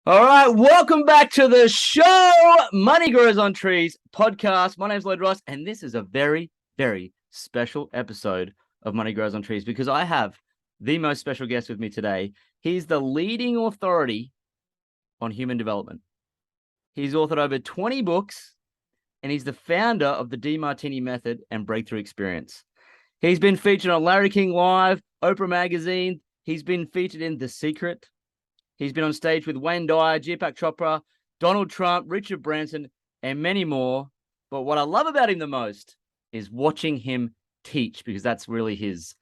All right, welcome back to the show, Money Grows on Trees podcast. My name's Lloyd Ross, and this is a very, very special episode of Money Grows on Trees because I have the most special guest with me today. He's the leading authority on human development. He's authored over 20 books, and he's the founder of the Demartini Method and Breakthrough Experience. He's been featured on Larry King Live, Oprah Magazine. He's been featured in The Secret. He's been on stage with Wayne Dyer, Deepak Chopra, Donald Trump, Richard Branson, and many more. But what I love about him the most is watching him teach, because that's really his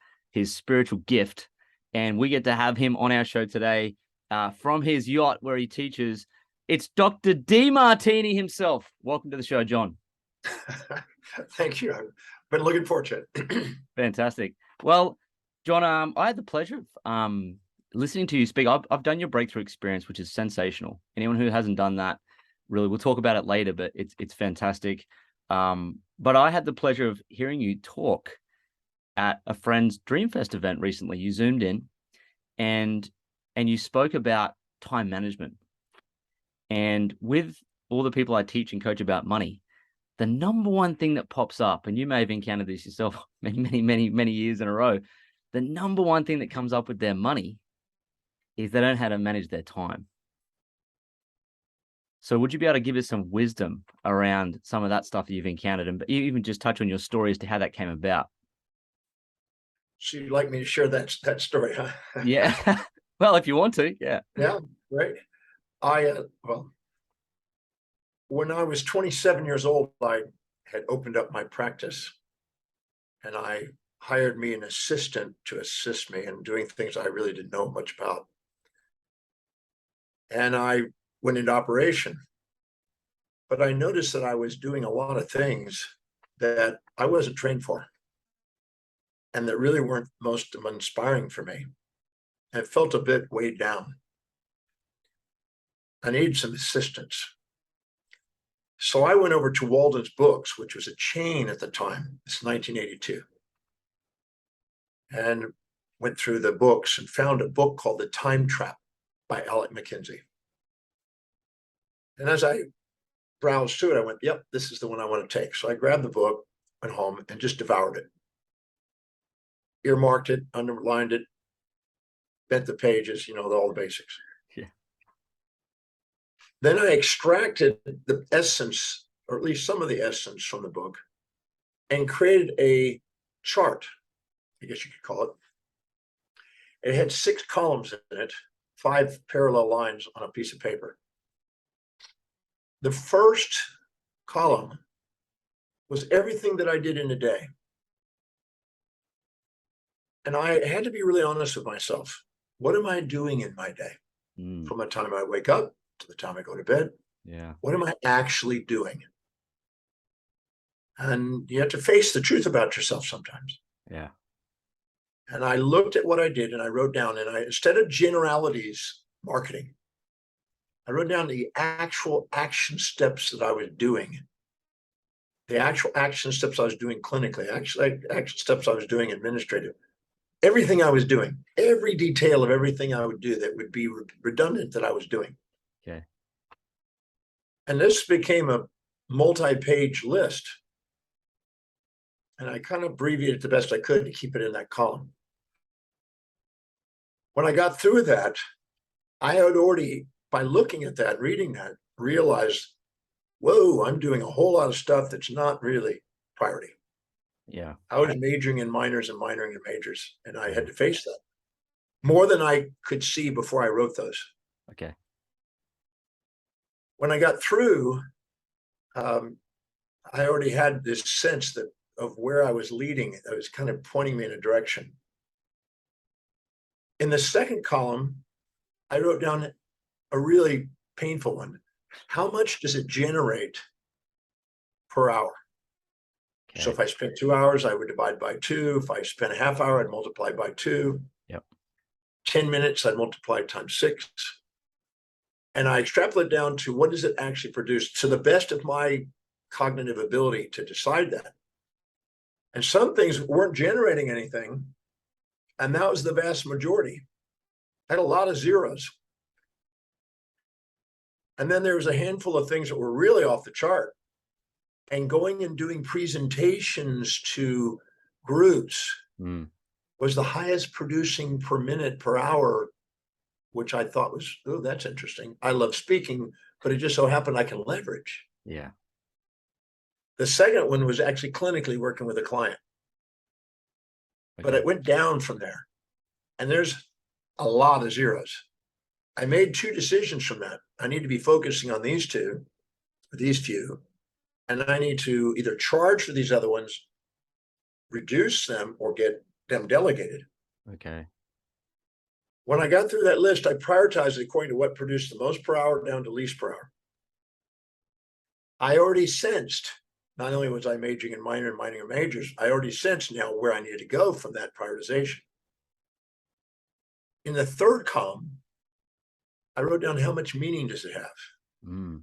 spiritual gift. And we get to have him on our show today from his yacht where he teaches. It's Dr. Demartini himself. Welcome to the show, John. Thank you. I've been looking forward to it. Fantastic. Well, John, I had the pleasure of listening to you speak. I've done your breakthrough experience, which is sensational. Anyone who hasn't done that, really, we'll talk about it later, but it's fantastic. But I had the pleasure of hearing you talk at a friend's Dreamfest event recently. You zoomed in and you spoke about time management. And with all the people I teach and coach about money, the number one thing that pops up, and you may have encountered this yourself many years in a row, the number one thing that comes up with their money is they don't know how to manage their time. So would you be able to give us some wisdom around some of that stuff that you've encountered, and even just touch on your story as to how that came about? So you'd like me to share that story, huh? Yeah. Well, if you want to, yeah. Yeah, right. When I was 27 years old, I had opened up my practice, and I hired me an assistant to assist me in doing things I really didn't know much about. And I went into operation, but I noticed that I was doing a lot of things that I wasn't trained for and that really weren't most inspiring for me. And it felt a bit weighed down. I needed some assistance. So I went over to Walden's Books, which was a chain at the time. It's 1982. And went through the books and found a book called The Time Trap by Alec McKinsey. And as I browsed through it, I went, yep, this is the one I want to take. So I grabbed the book, went home, and just devoured it. Earmarked it, underlined it, bent the pages, all the basics. Yeah. Then I extracted the essence, or at least some of the essence from the book, and created a chart, I guess you could call it. It had 6 columns in it, 5 parallel lines on a piece of paper. The first column was everything that I did in a day. And I had to be really honest with myself. What am I doing in my day? From the time I wake up to the time I go to bed? Yeah. What am I actually doing? And you have to face the truth about yourself sometimes. Yeah. And I looked at what I did and I wrote down, and instead of generalities marketing, I wrote down the actual action steps that I was doing, the actual action steps I was doing clinically, actually action steps I was doing administrative, everything I was doing, every detail of everything I would do that would be redundant that I was doing. Okay. And this became a multi-page list. And I kind of abbreviated the best I could to keep it in that column. When I got through that, I had already, by looking at that, reading that, realized, whoa, I'm doing a whole lot of stuff that's not really priority. Yeah. I was majoring in minors and minoring in majors, and I had to face that more than I could see before I wrote those. Okay. When I got through, I already had this sense of where I was leading. It was kind of pointing me in a direction. In the second column, I wrote down a really painful one. How much does it generate per hour? Okay. So if I spent 2 hours, I would divide by 2. If I spent a half hour, I'd multiply by 2. Yep. 10 minutes, I'd multiply times 6. And I extrapolate down to what does it actually produce to the best of my cognitive ability to decide that. And some things weren't generating anything. And that was the vast majority. I had a lot of zeros. And then there was a handful of things that were really off the chart. And going and doing presentations to groups was the highest producing per minute per hour, which I thought was, oh, that's interesting. I love speaking, but it just so happened I can leverage. Yeah. The second one was actually clinically working with a client, but it went down from there. And there's a lot of zeros. I made two decisions from that. I need to be focusing on these two, these few, and I need to either charge for these other ones, reduce them, or get them delegated. Okay. When I got through that list, I prioritized it according to what produced the most per hour down to least per hour. I already sensed, not only was I majoring in minor and mining in majors, I already sensed now where I needed to go from that prioritization. In the third column, I wrote down how much meaning does it have?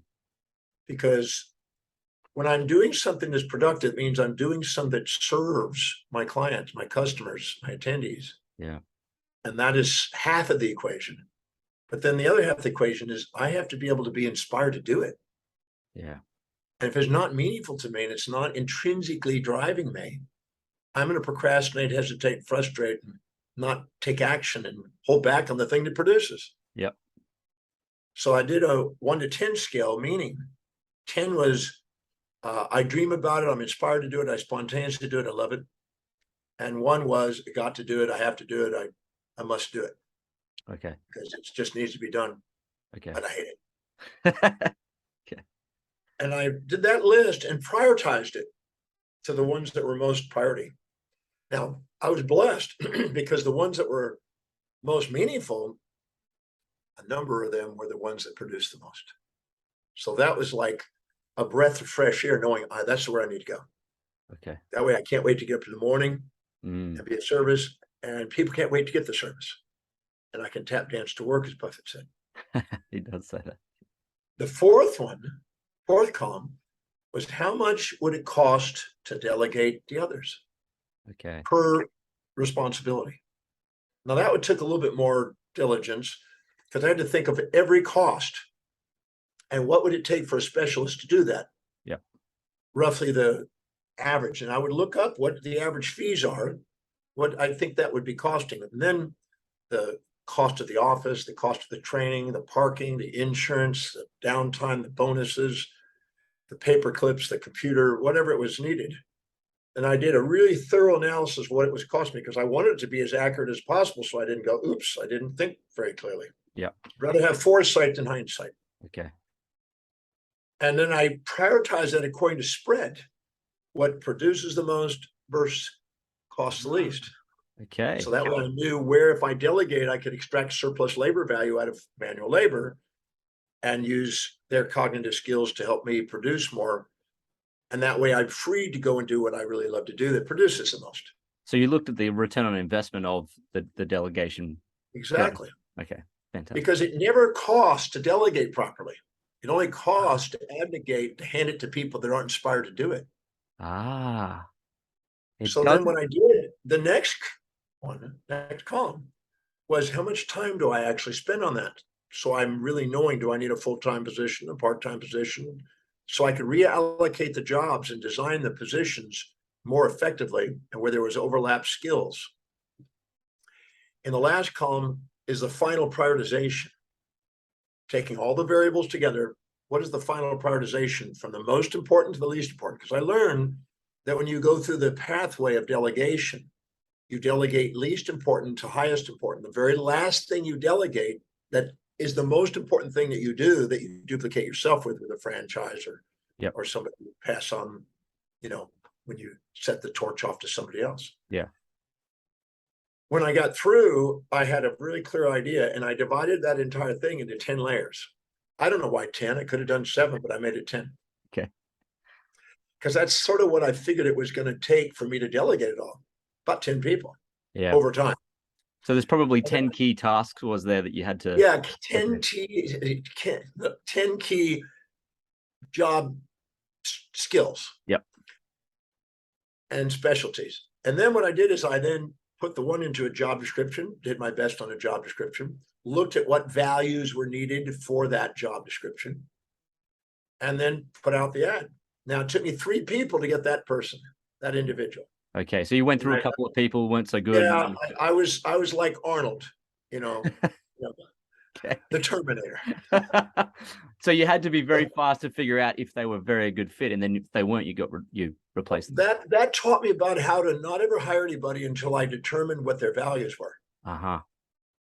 Because when I'm doing something that's productive, it means I'm doing something that serves my clients, my customers, my attendees. Yeah. And that is half of the equation. But then the other half of the equation is I have to be able to be inspired to do it. Yeah. And if it's not meaningful to me and it's not intrinsically driving me, I'm going to procrastinate, hesitate, frustrate, and not take action and hold back on the thing that produces. Yep. So I did a 1 to 10 scale, meaning 10 was I dream about it, I'm inspired to do it, I spontaneously do it, I love it. And 1 was I got to do it, I have to do it, I must do it. Okay. Because it just needs to be done. Okay. But I hate it. Okay. And I did that list and prioritized it to the ones that were most priority. Now, I was blessed because the ones that were most meaningful, a number of them were the ones that produced the most. So that was like a breath of fresh air, knowing that's where I need to go. Okay. That way I can't wait to get up in the morning and be at service, and people can't wait to get the service. And I can tap dance to work, as Buffett said. He does say that. The fourth column, was how much would it cost to delegate the others? Okay. Per responsibility. Now that would take a little bit more diligence because I had to think of every cost and what would it take for a specialist to do that? Yeah. Roughly the average. And I would look up what the average fees are, what I think that would be costing. And then the cost of the office, the cost of the training, the parking, the insurance, the downtime, the bonuses, the paper clips, the computer, whatever it was needed. And I did a really thorough analysis of what it was costing me because I wanted it to be as accurate as possible. So I didn't go, oops, I didn't think very clearly. Yeah. Rather have foresight than hindsight. Okay. And then I prioritize that according to spread, what produces the most versus costs the least. Okay. So that way I knew where, if I delegate, I could extract surplus labor value out of manual labor and use their cognitive skills to help me produce more. And that way I'm free to go and do what I really love to do that produces the most. So you looked at the return on investment of the delegation. Exactly. Okay. Fantastic. Because it never costs to delegate properly. It only costs to abnegate, to hand it to people that aren't inspired to do it. So then when I did the next column was how much time do I actually spend on that? So I'm really knowing, do I need a full-time position, a part-time position? So I could reallocate the jobs and design the positions more effectively and where there was overlap skills. In the last column is the final prioritization. Taking all the variables together, what is the final prioritization from the most important to the least important? Because I learned that when you go through the pathway of delegation, you delegate least important to highest important. The very last thing you delegate that is the most important thing that you do, that you duplicate yourself with a franchise or somebody you pass on, when you set the torch off to somebody else. Yeah. When I got through, I had a really clear idea and I divided that entire thing into 10 layers. I don't know why 10, I could have done 7, but I made it 10. Okay. Because that's sort of what I figured it was going to take for me to delegate it all. About 10 people over time. So there's probably 10 key tasks was there that you had to. Yeah, 10 key job skills. Yep. And specialties. And then what I did is I then put the one into a job description, did my best on a job description, looked at what values were needed for that job description, and then put out the ad. Now, it took me 3 people to get that person, that individual. Okay, so you went through a couple of people, weren't so good. Yeah, I was like Arnold, Okay. the Terminator. So you had to be very fast to figure out if they were very good fit, and then if they weren't, you replaced them. That taught me about how to not ever hire anybody until I determined what their values were.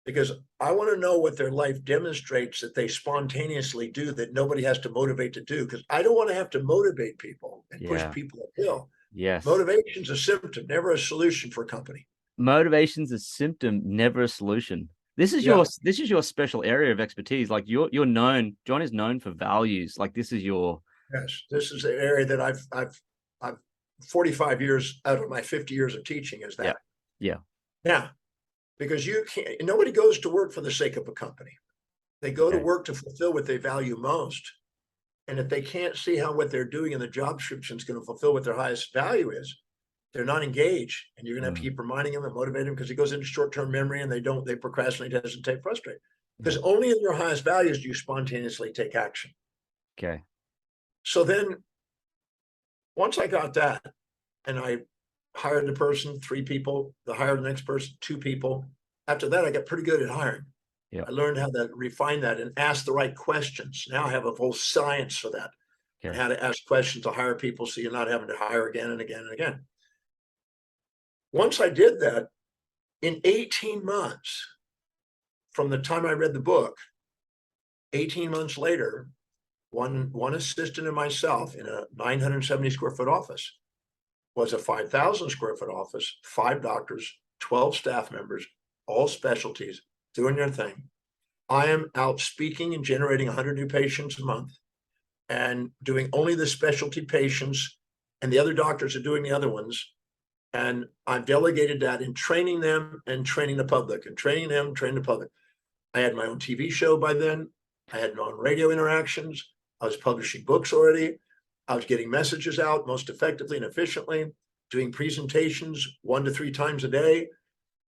Because I want to know what their life demonstrates that they spontaneously do that nobody has to motivate to do. Because I don't want to have to motivate people and push people uphill. Yes. Motivation's a symptom, never a solution for a company. Motivation's a symptom, never a solution. This is your special area of expertise. Like you're known, John is known for values. Like this is your. Yes, this is an area that I've 45 years out of my 50 years of teaching is that. Yeah. Now, because nobody goes to work for the sake of a company. They go to work to fulfill what they value most. And if they can't see how what they're doing in the job description is going to fulfill what their highest value is, they're not engaged. And you're going to have to keep reminding them and motivating them because it goes into short-term memory and they procrastinate, hesitate, frustrate. Because only in your highest values do you spontaneously take action. Okay. So then once I got that and I hired the person, 3 people, I hired the next person, 2 people. After that, I got pretty good at hiring. I learned how to refine that and ask the right questions. Now I have a whole science for that. And how to ask questions to hire people so you're not having to hire again and again and again. Once I did that, in 18 months, from the time I read the book, 18 months later, one assistant and myself in a 970 square foot office was a 5,000 square foot office, 5 doctors, 12 staff members, all specialties, doing their thing. I am out speaking and generating 100 new patients a month and doing only the specialty patients, and the other doctors are doing the other ones. And I've delegated that in training them and training the public and training them, training the public. I had my own TV show by then. I had my own radio interactions. I was publishing books already. I was getting messages out most effectively and efficiently, doing presentations 1 to 3 times a day,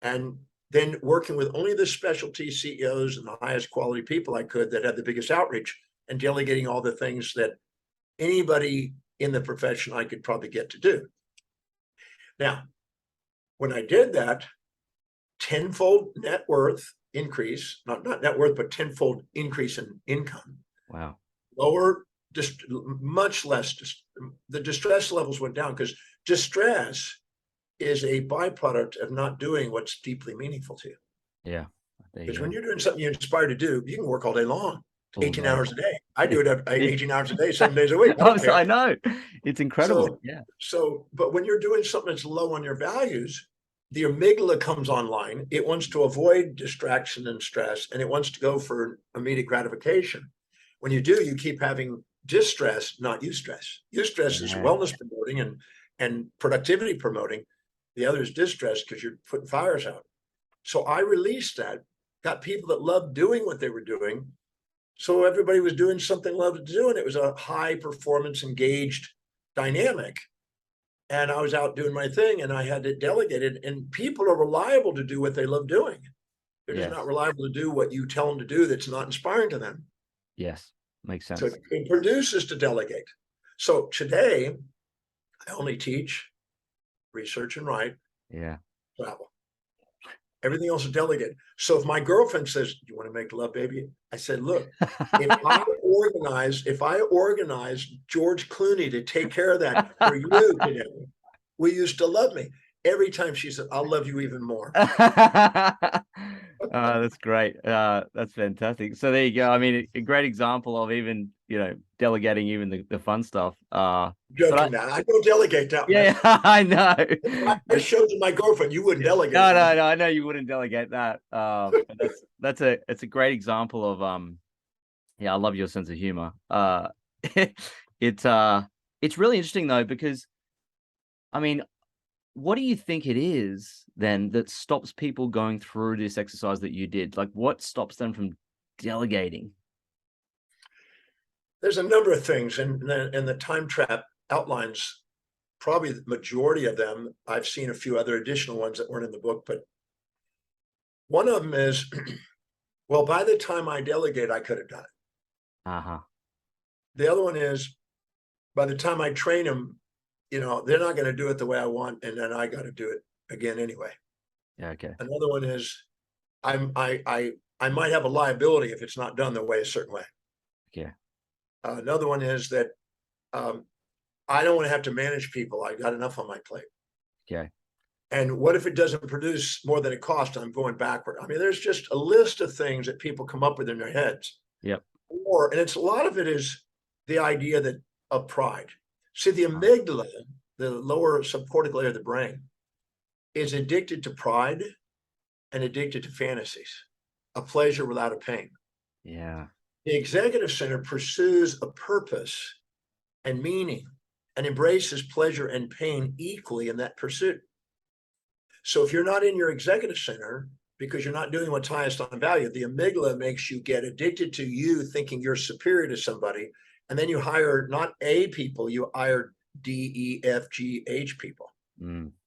and then working with only the specialty CEOs and the highest quality people I could that had the biggest outreach, and delegating all the things that anybody in the profession I could probably get to do. Now, when I did that, tenfold net worth increase, not net worth, but tenfold increase in income. Wow. Lower, just much less, the distress levels went down because distress is a byproduct of not doing what's deeply meaningful to you. Yeah. Because when you're doing something you're inspired to do, you can work all day long, 18 hours a day. I do it 18 hours a day, 7 days a week. I know. It's incredible. But when you're doing something that's low on your values, the amygdala comes online. It wants to avoid distraction and stress, and it wants to go for immediate gratification. When you do, you keep having distress, not eustress. Eustress is wellness promoting and productivity promoting. The other is distress because you're putting fires out. So I released that, got people that loved doing what they were doing. So everybody was doing something they loved to do, and it was a high performance, engaged dynamic. And I was out doing my thing, and I had it delegated, and people are reliable to do what they love doing. They're just not reliable to do what you tell them to do that's not inspiring to them. Yes, makes sense. So it produces to delegate. So today, I only teach, research and write, travel. Everything else is delegated. So if my girlfriend says, "Do you want to make love, baby?" I said, "Look, if I organize George Clooney to take care of that for you today, will you still love me?" Every time she said, "I'll love you even more." That's great. That's fantastic. So there you go. I mean, a great example of even, delegating even the fun stuff. Joking now. I don't delegate that. Yeah, I know. I showed you my girlfriend. You wouldn't delegate. No. I know you wouldn't delegate that. It's a great example of I love your sense of humor. It's really interesting though, because I mean, what do you think it is then that stops people going through this exercise that you did? Like, what stops them from delegating? There's a number of things, and the time trap outlines probably the majority of them, I've seen a few other additional ones that weren't in the book, but one of them is, well, by the time I delegate, I could have done it. Uh-huh. The other one is, by the time I train them, they're not going to do it the way I want, and then I got to do it again anyway. Yeah, okay. Another one is, I might have a liability if it's not done the way a certain way. Okay. Another one is that I don't want to have to manage people. I got enough on my plate. Okay. And what if it doesn't produce more than it costs? I'm going backward. I mean, there's just a list of things that people come up with in their heads. Yep. And it's a lot of it is the idea that of pride. See, the amygdala, the lower subcortical area of the brain, is addicted to pride and addicted to fantasies, a pleasure without a pain. Yeah. The executive center pursues a purpose and meaning and embraces pleasure and pain equally in that pursuit. So if you're not in your executive center because you're not doing what's highest on value, the amygdala makes you get addicted to you thinking you're superior to somebody. And then you hire not A people, you hire D, E, F, G, H people.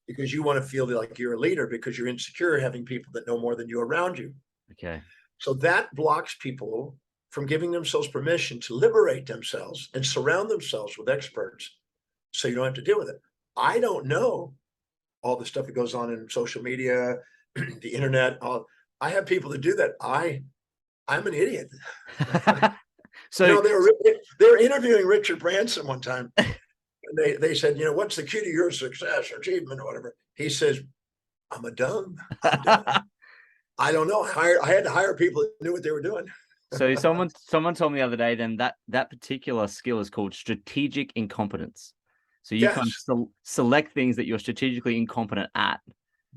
Because you want to feel like you're a leader because you're insecure having people that know more than you around you. Okay. So that blocks people from giving themselves permission to liberate themselves and surround themselves with experts so you don't have to deal with it. I don't know all the stuff that goes on in social media, the internet. I have people that do that. I'm an idiot. So they were interviewing Richard Branson one time. And they said, what's the key to your success or achievement or whatever? He says, I'm dumb. I don't know. I had to hire people that knew what they were doing. So someone told me the other day then that particular skill is called strategic incompetence. So you kind of select things that you're strategically incompetent at.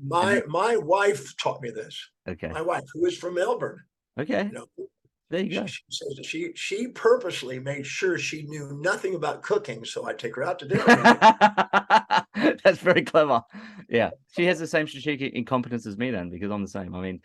My wife taught me this. Okay. My wife, who is from Melbourne. Okay. There you go. She says that she purposely made sure she knew nothing about cooking, so I'd take her out to dinner. That's very clever. Yeah. She has the same strategic incompetence as me then, because I'm the same. I mean,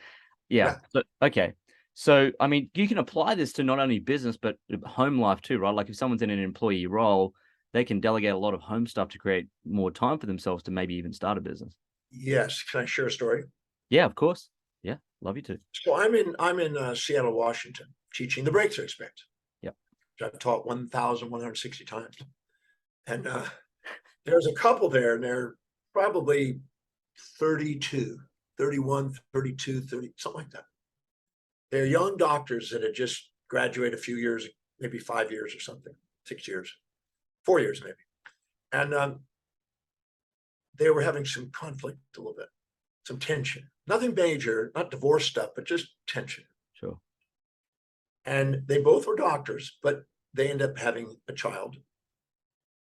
yeah. So, okay. So, I mean, you can apply this to not only business, but home life too, right? Like if someone's in an employee role, they can delegate a lot of home stuff to create more time for themselves to maybe even start a business. Yes. Can I share a story? Yeah, of course. Yeah. Love you too. So I'm in Seattle, Washington, teaching the breakthrough experience. Yep. Which I've taught 1,160 times. And there's a couple there, and they're probably 32, 31, 32, 30, something like that. They're young doctors that had just graduated a few years, maybe 5 years or something, 6 years, 4 years maybe. And they were having some conflict a little bit, some tension. Nothing major, not divorce stuff, but just tension. Sure. And they both were doctors, but they ended up having a child.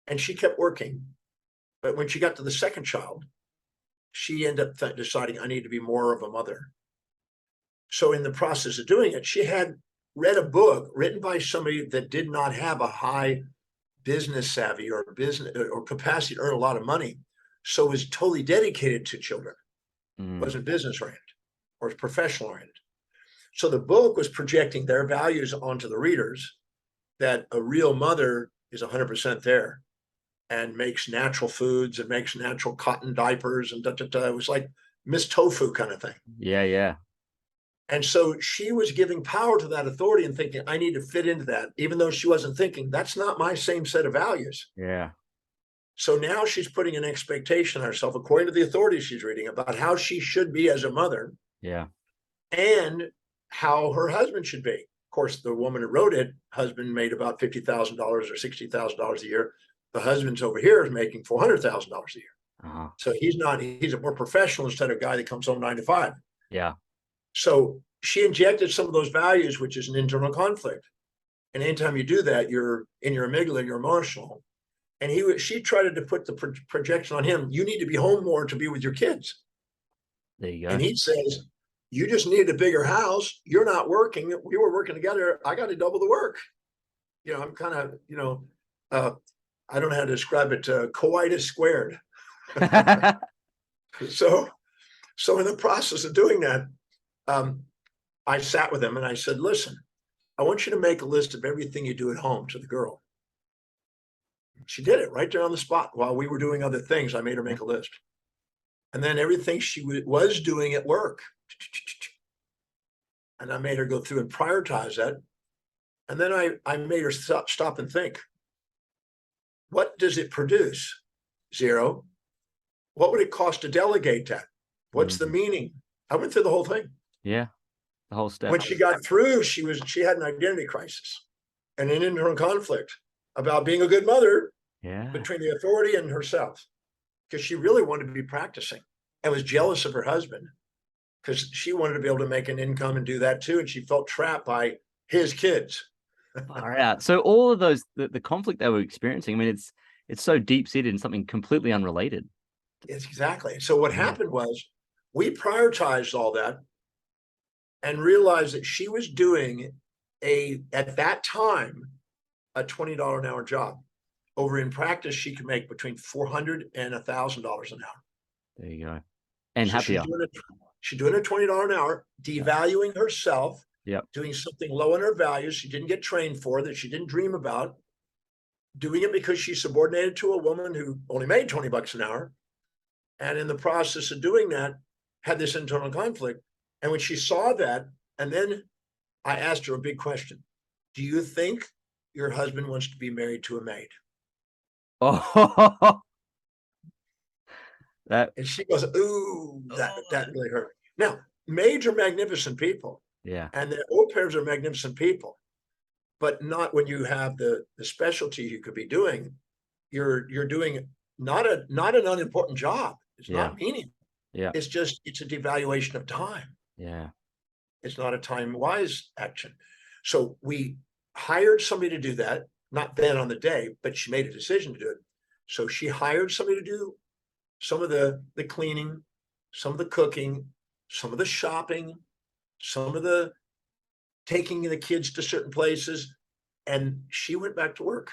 And she kept working. But when she got to the second child, she ended up deciding, I need to be more of a mother. So in the process of doing it, she had read a book written by somebody that did not have a high business savvy or business or capacity to earn a lot of money. So was totally dedicated to children. Wasn't business oriented or professional oriented. So the book was projecting their values onto the readers, that a real mother is 100% there and makes natural foods and makes natural cotton diapers and It was like Miss Tofu kind of thing. Yeah, yeah. And so she was giving power to that authority and thinking, I need to fit into that, even though she wasn't thinking, that's not my same set of values. Yeah. So now she's putting an expectation on herself, according to the authority she's reading, about how she should be as a mother. Yeah. And how her husband should be. Of course, the woman who wrote it, husband made about $50,000 or $60,000 a year. The husband's over here is making $400,000 a year. So he's a more professional instead of a guy that comes home 9 to 5. Yeah. So she injected some of those values, which is an internal conflict. And anytime you do that, you're in your amygdala, you're emotional. And she tried to put the projection on him. You need to be home more to be with your kids. There you go. And he says, you just needed a bigger house. You're not working. We were working together. I got to double the work. I'm kind of, I don't know how to describe it. Coitus squared. So in the process of doing that, I sat with him and I said, listen, I want you to make a list of everything you do at home to the girl. She did it right there on the spot while we were doing other things. I made her make a list. And then everything she was doing at work. And I made her go through and prioritize that. And then I made her stop and think. What does it produce? 0. What would it cost to delegate that? What's the meaning? I went through the whole thing. Yeah. The whole step. When she got through, she had an identity crisis and an internal conflict about being a good mother between the authority and herself, because she really wanted to be practicing and was jealous of her husband because she wanted to be able to make an income and do that too. And she felt trapped by his kids. Far out. So all of those, the conflict they were experiencing, I mean, it's so deep seated in something completely unrelated. It's exactly. So what happened was we prioritized all that and realized that she was doing at that time, a $20 an hour job. Over in practice, she could make between $400 and $1,000 an hour. There you go. And so happier. She's doing a $20 an hour, devaluing herself, doing something low in her values she didn't get trained for, that she didn't dream about, doing it because she's subordinated to a woman who only made 20 bucks an hour. And in the process of doing that, had this internal conflict. And when she saw that, and then I asked her a big question. Do you think your husband wants to be married to a maid? Oh, and she goes, ooh, that really hurt. Now, maids are magnificent people. Yeah. And the au pairs are magnificent people, but not when you have the specialty you could be doing. You're doing not an unimportant job. It's not meaning. Yeah. It's a devaluation of time. Yeah. It's not a time-wise action. So we hired somebody to do that, not then on the day, but she made a decision to do it. So she hired somebody to do some of the cleaning, some of the cooking, some of the shopping, some of the taking the kids to certain places. And she went back to work.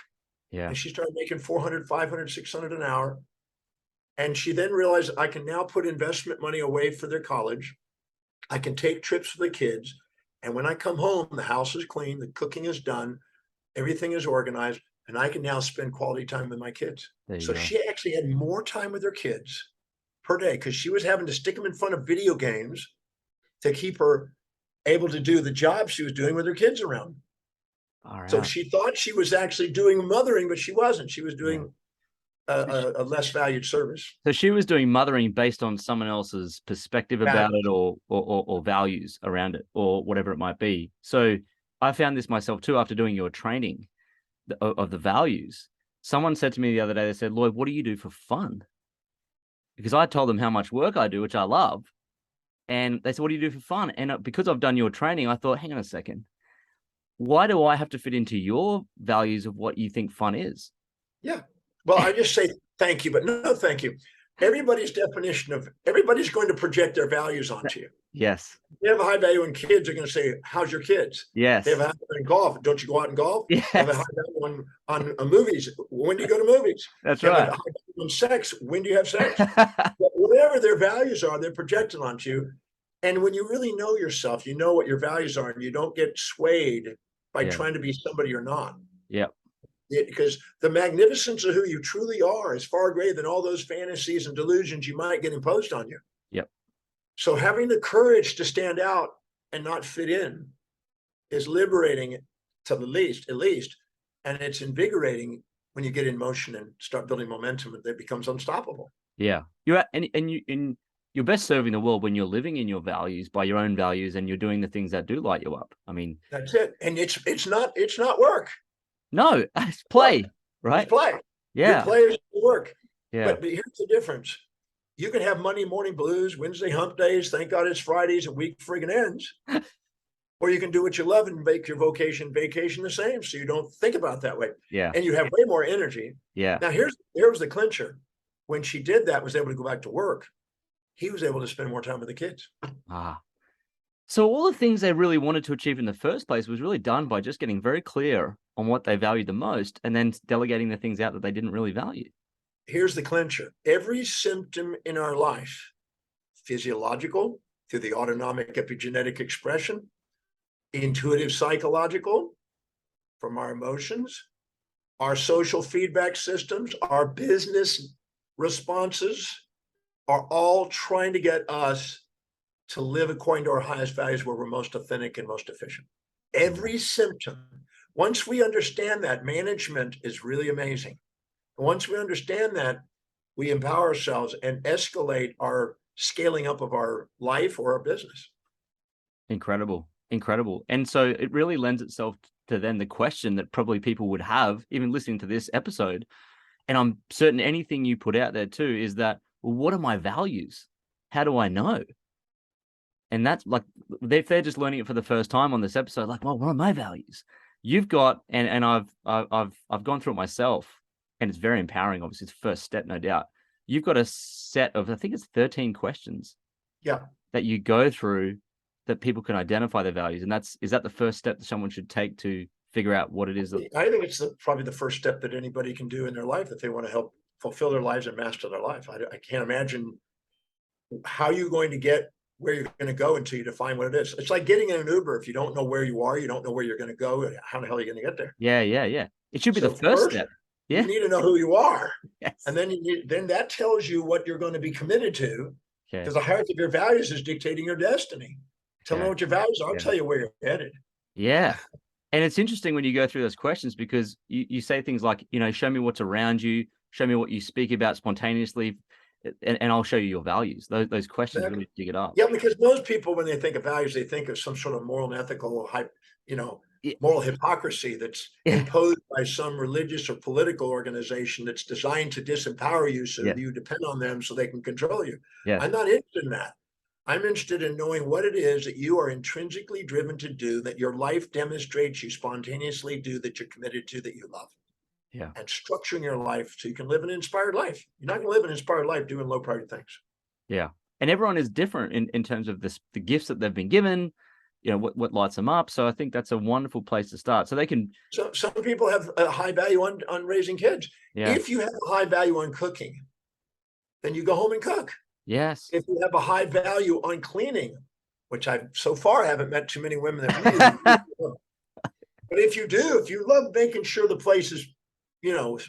Yeah. And she started making 400, 500, 600 an hour. And she then realized, I can now put investment money away for their college. I can take trips for the kids. And when I come home, the house is clean, the cooking is done, everything is organized, and I can now spend quality time with my kids. So she actually had more time with her kids per day because she was having to stick them in front of video games to keep her able to do the job she was doing with her kids around. So she thought she was actually doing mothering, but she wasn't. She was doing a less valued service. So she was doing mothering based on someone else's perspective about it or values around it or whatever it might be. So I found this myself too after doing your training of the values. Someone said to me the other day, they said, Lloyd, what do you do for fun? Because I told them how much work I do, which I love. And they said, what do you do for fun? And because I've done your training, I thought, hang on a second. Why do I have to fit into your values of what you think fun is? Yeah. Well, I just say thank you, but no, thank you. Everybody's definition of everybody's going to project their values onto you. Yes. You have a high value in kids, they're going to say, how's your kids? Yes. They have a high value in golf. Don't you go out and golf? Yes. They have a high value on movies. When do you go to movies? That's they right. Have a high value on sex. When do you have sex? Whatever their values are, they're projected onto you. And when you really know yourself, you know what your values are, and you don't get swayed by trying to be somebody you're not. Yeah. Because the magnificence of who you truly are is far greater than all those fantasies and delusions you might get imposed on you. Yep. So having the courage to stand out and not fit in is liberating to the least, at least. And it's invigorating when you get in motion and start building momentum, and it becomes unstoppable. Yeah. You're best serving the world when you're living in your values by your own values, and you're doing the things that do light you up. I mean, that's it. And it's not work. No, it's play, right? It's play. Yeah. Your play is work. Yeah. But here's the difference. You can have Monday morning blues, Wednesday hump days, thank God it's Fridays and week friggin' ends. Or you can do what you love and make your vacation the same, so you don't think about it that way. Yeah. And you have way more energy. Yeah. Now here's the clincher. When she did that, was able to go back to work, he was able to spend more time with the kids. So all the things they really wanted to achieve in the first place was really done by just getting very clear on what they valued the most and then delegating the things out that they didn't really value. Here's the clincher. Every symptom in our life, physiological, through the autonomic epigenetic expression, intuitive psychological, from our emotions, our social feedback systems, our business responses are all trying to get us to live according to our highest values where we're most authentic and most efficient. Every symptom, once we understand that, management is really amazing. Once we understand that, we empower ourselves and escalate our scaling up of our life or our business. Incredible. Incredible. And so it really lends itself to then the question that probably people would have, even listening to this episode. And I'm certain anything you put out there too is that, well, what are my values? How do I know? And that's like, if they're just learning it for the first time on this episode, like, well, what are my values? You've got, and I've gone through it myself, and it's very empowering. Obviously, it's the first step, no doubt. You've got a set of, I think it's 13 questions. Yeah. That you go through that people can identify their values. And is that the first step that someone should take to figure out what it is? I think it's probably the first step that anybody can do in their life if they want to help fulfill their lives and master their life. I can't imagine how you're going to get where you're going to go until you define what it is. It's like getting in an Uber. If you don't know where you are, you don't know where you're going to go. How the hell are you going to get there? Yeah. It should be the first step. Yeah. You need to know who you are. Yes. And then that tells you what you're going to be committed to. Because the hierarchy of your values is dictating your destiny. Tell me what your values are. I'll tell you where you're headed. Yeah. And it's interesting when you go through those questions because you say things like, show me what's around you, show me what you speak about spontaneously, and I'll show you your values. Those questions really dig it up. Yeah, because most people, when they think of values, they think of some sort of moral and ethical, moral hypocrisy that's imposed by some religious or political organization that's designed to disempower you so you depend on them so they can control you. I'm not interested in that. I'm interested in knowing what it is that you are intrinsically driven to do, that your life demonstrates you spontaneously do, that you're committed to, that you love. Yeah. And structuring your life so you can live an inspired life. You're not going to live an inspired life doing low priority things. Yeah. And everyone is different in terms of the gifts that they've been given, what lights them up. So I think that's a wonderful place to start. So they can. So some people have a high value on raising kids. Yeah. If you have a high value on cooking, then you go home and cook. Yes. If you have a high value on cleaning, which I so far haven't met too many women that really but if you do, if you love making sure the place is,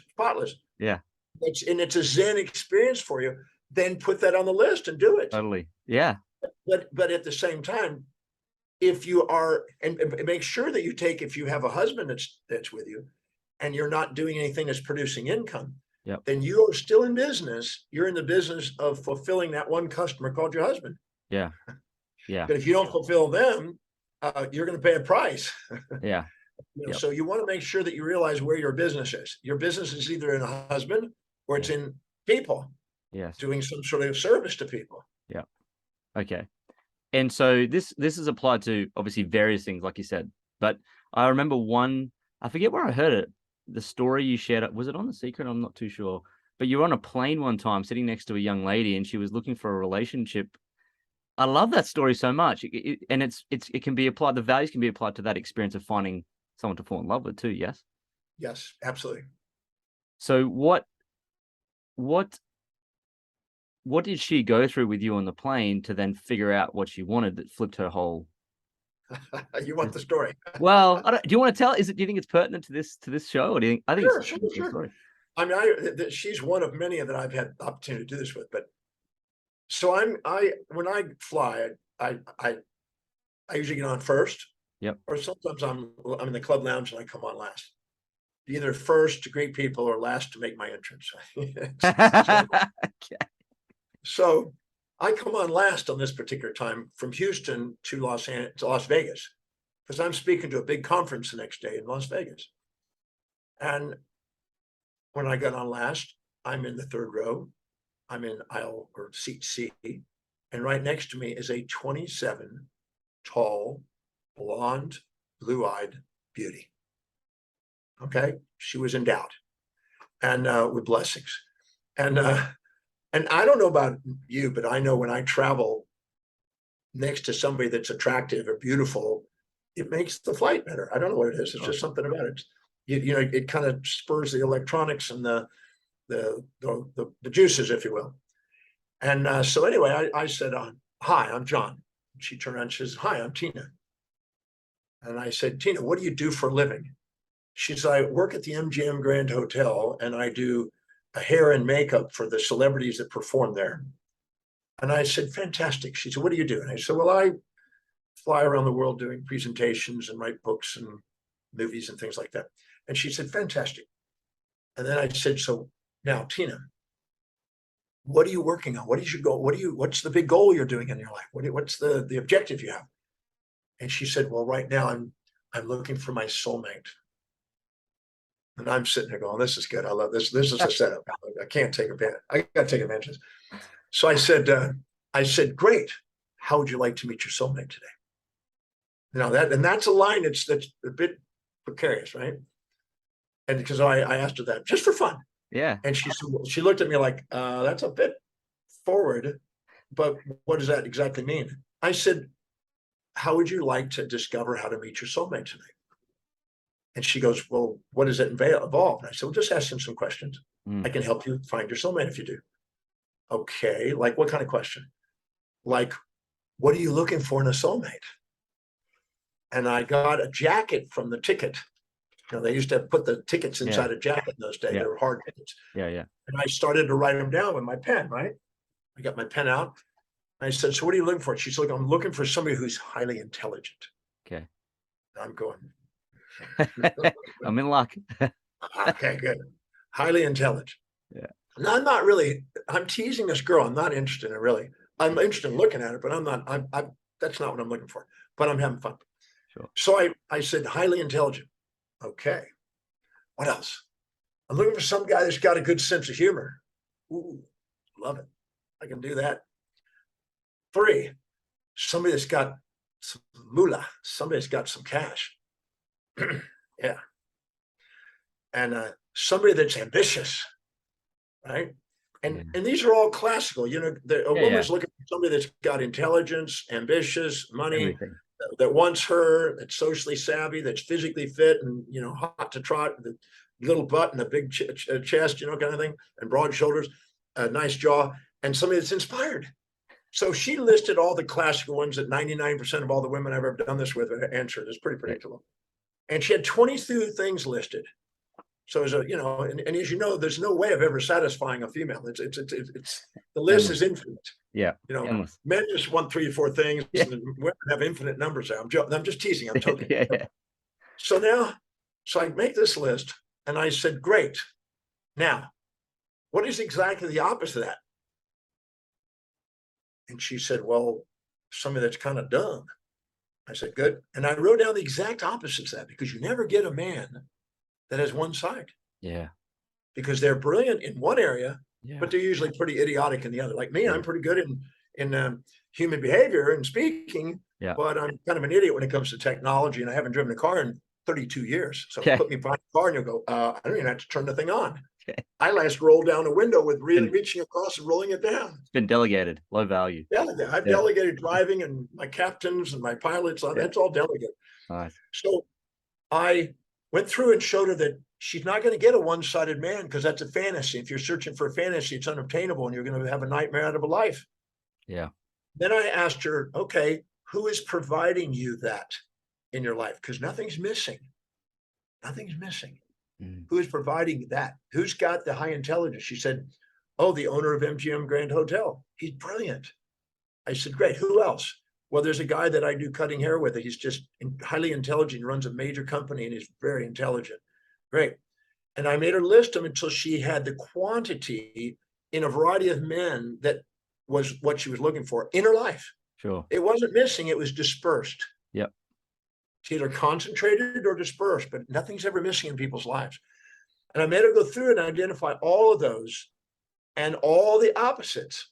spotless. Yeah. It's a Zen experience for you, then put that on the list and do it. Totally. Yeah. But at the same time, if you are, and make sure that if you have a husband that's with you and you're not doing anything that's producing income, then you are still in business. You're in the business of fulfilling that one customer called your husband. Yeah. Yeah. But if you don't fulfill them, you're going to pay a price. Yeah. So you want to make sure that you realize where your business is. Your business is either in a husband or it's in people. Yes. Doing some sort of service to people. Yeah. Okay. And so this is applied to obviously various things, like you said. But I remember I forget where I heard it. The story you shared, was it on The Secret? I'm not too sure. But you were on a plane one time sitting next to a young lady and she was looking for a relationship. I love that story so much. And it can be applied, the values can be applied to that experience of finding someone to fall in love with too, yes? Yes, absolutely. So what did she go through with you on the plane to then figure out what she wanted that flipped her whole? You want the story? Well, do you want to tell? Do you think it's pertinent to this show, or do you think? I think sure. Story. I mean, she's one of many that I've had the opportunity to do this with. But so when I fly, I usually get on first. Yep. Or sometimes I'm in the club lounge and I come on last. Either first to greet people or last to make my entrance. Okay. So I come on last on this particular time from Houston to Las Vegas because I'm speaking to a big conference the next day in Las Vegas. And when I got on last, I'm in the third row. I'm in aisle or seat C. And right next to me is a 27 tall, blonde, blue-eyed beauty. Okay. She was endowed and with blessings. And I don't know about you, but I know when I travel next to somebody that's attractive or beautiful, it makes the flight better. I don't know what it is. It's just something about it. It kind of spurs the electronics and the juices, if you will. And so anyway, I said, hi, I'm John. She turned around and says, hi, I'm Tina. And I said, Tina, what do you do for a living? She said, I work at the MGM Grand Hotel and I do a hair and makeup for the celebrities that perform there. And I said, fantastic. She said, what do you do? And I said, well, I fly around the world doing presentations and write books and movies and things like that. And she said, fantastic. And then I said, so now, Tina, what are you working on? What is your goal? What's the big goal you're doing in your life? What's the objective you have? And she said, well, right now I'm looking for my soulmate. And I'm sitting there going, this is good. I love this. This is a setup. I can't take advantage. I got to take advantage of this. So I said, great. How would you like to meet your soulmate today? Now that's a line that's a bit precarious, right? And because I asked her that just for fun. Yeah. And she looked at me like, that's a bit forward, but what does that exactly mean? I said, how would you like to discover how to meet your soulmate today? And she goes, well, what does it involve? And I said, well, just ask him some questions. I can help you find your soulmate if you do. Okay, like what kind of question? Like, what are you looking for in a soulmate? And I got a jacket from the ticket. You know, they used to put the tickets inside a jacket in those days. They were hard tickets. Yeah. And I started to write them down with my pen, right? I got my pen out. I said, so what are you looking for? She's like, I'm looking for somebody who's highly intelligent. Okay. I'm going. I'm in luck. Okay, good. Highly intelligent. Yeah. No, I'm not really. I'm teasing this girl. I'm not interested in it, really. I'm interested in looking at it, but I'm not. That's not what I'm looking for. But I'm having fun. Sure. So I said, highly intelligent. Okay. What else? I'm looking for some guy that's got a good sense of humor. Ooh, love it. I can do that. 3, somebody that's got some moolah, somebody that's got some cash. Yeah. And somebody that's ambitious, right? And these are all classical. You know, a woman's looking for somebody that's got intelligence, ambitious, money, Everything. that wants her, that's socially savvy, that's physically fit, and you know, hot to trot, the little butt and a big chest, you know, kind of thing, and broad shoulders, a nice jaw, and somebody that's inspired. So she listed all the classical ones that 99% of all the women I've ever done this with answered. It's pretty predictable. And she had 22 things listed. So as a, you know, and as you know, there's no way of ever satisfying a female. It's the list is infinite. Yeah. You know, men just want 3 or 4 things, and women have infinite numbers there. I'm just teasing. I'm joking. So I make this list, and I said, great. Now, what is exactly the opposite of that? And she said, well, somebody that's kind of dumb. I said, good. And I wrote down the exact opposites of that, because you never get a man that has one side. Yeah. Because they're brilliant in one area, but they're usually pretty idiotic in the other. Like me, I'm pretty good in human behavior and speaking, but I'm kind of an idiot when it comes to technology, and I haven't driven a car in 32 years. So put me behind a car and you'll go, I don't even have to turn the thing on. I last rolled down a window with reaching across and rolling it down. It's been delegated, low value. Yeah, I've delegated driving, and my captains and my pilots, that's all delegated. Nice. So I went through and showed her that she's not going to get a one-sided man, because that's a fantasy. If you're searching for a fantasy, it's unobtainable, and you're going to have a nightmare out of a life. Yeah. Then I asked her, okay, who is providing you that in your life? Because nothing's missing. Nothing's missing. Who is providing that? Who's got the high intelligence? She said, oh, the owner of MGM Grand Hotel. He's brilliant. I said, great. Who else? Well, there's a guy that I do cutting hair with. He's just highly intelligent, runs a major company, and is very intelligent. Great. And I made her list them until she had the quantity in a variety of men that was what she was looking for in her life. Sure. It wasn't missing. It was dispersed. Yep. It's either concentrated or dispersed, but nothing's ever missing in people's lives. And I made her go through and identify all of those and all the opposites.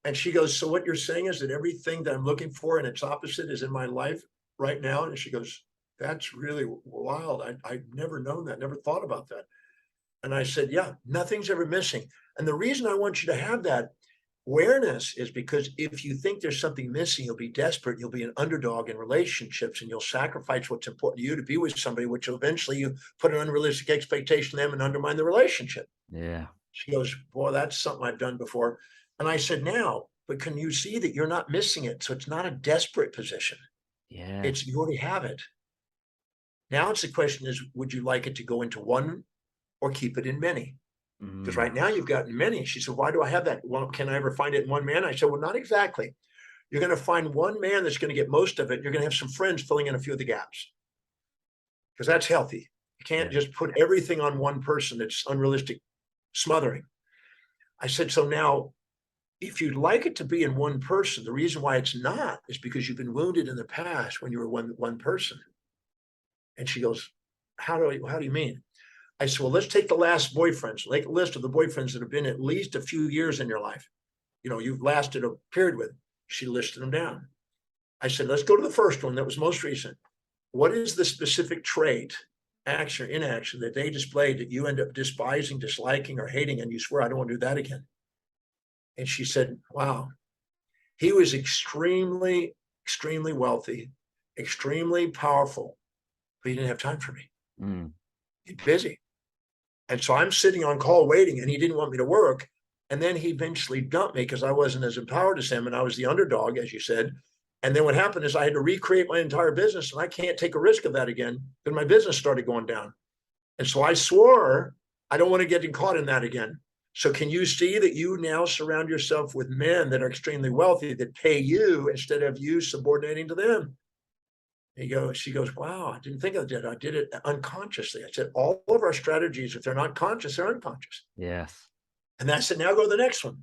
And she goes, so what you're saying is that everything that I'm looking for and its opposite is in my life right now? And she goes, that's really wild. I've never known that, never thought about that. And I said, yeah, nothing's ever missing. And the reason I want you to have that awareness is because if you think there's something missing, you'll be desperate, you'll be an underdog in relationships, and you'll sacrifice what's important to you to be with somebody, which will eventually you put an unrealistic expectation on them and undermine the relationship. Yeah. She goes, boy, that's something I've done before. And I said, now, but can you see that you're not missing it? So it's not a desperate position. Yeah. It's you already have it. Now it's the question is, would you like it to go into one or keep it in many? Because right now you've got many. She said, why do I have that? Well, can I ever find it in one man? I said, well, not exactly. You're going to find one man that's going to get most of it. You're going to have some friends filling in a few of the gaps, because that's healthy. You can't just put everything on one person. It's unrealistic smothering. I said, so now, if you'd like it to be in one person, the reason why it's not is because you've been wounded in the past when you were one person. And she goes, how do you mean? I said, well, let's take the last boyfriends, make a list of the boyfriends that have been at least a few years in your life. You know, you've lasted a period with. She listed them down. I said, let's go to the first one that was most recent. What is the specific trait, action or inaction, that they displayed that you end up despising, disliking, or hating, and you swear, I don't want to do that again? And she said, wow, he was extremely, extremely wealthy, extremely powerful, but he didn't have time for me. He's busy. And so I'm sitting on call waiting, and he didn't want me to work. And then he eventually dumped me because I wasn't as empowered as him, and I was the underdog, as you said. And then what happened is I had to recreate my entire business, and I can't take a risk of that again because my business started going down. And so I swore I don't want to get caught in that again. So can you see that you now surround yourself with men that are extremely wealthy that pay you instead of you subordinating to them? She goes, wow, I didn't think of that. I did it unconsciously. I said, all of our strategies, if they're not conscious, they're unconscious. Yes. And I said, now go to the next one.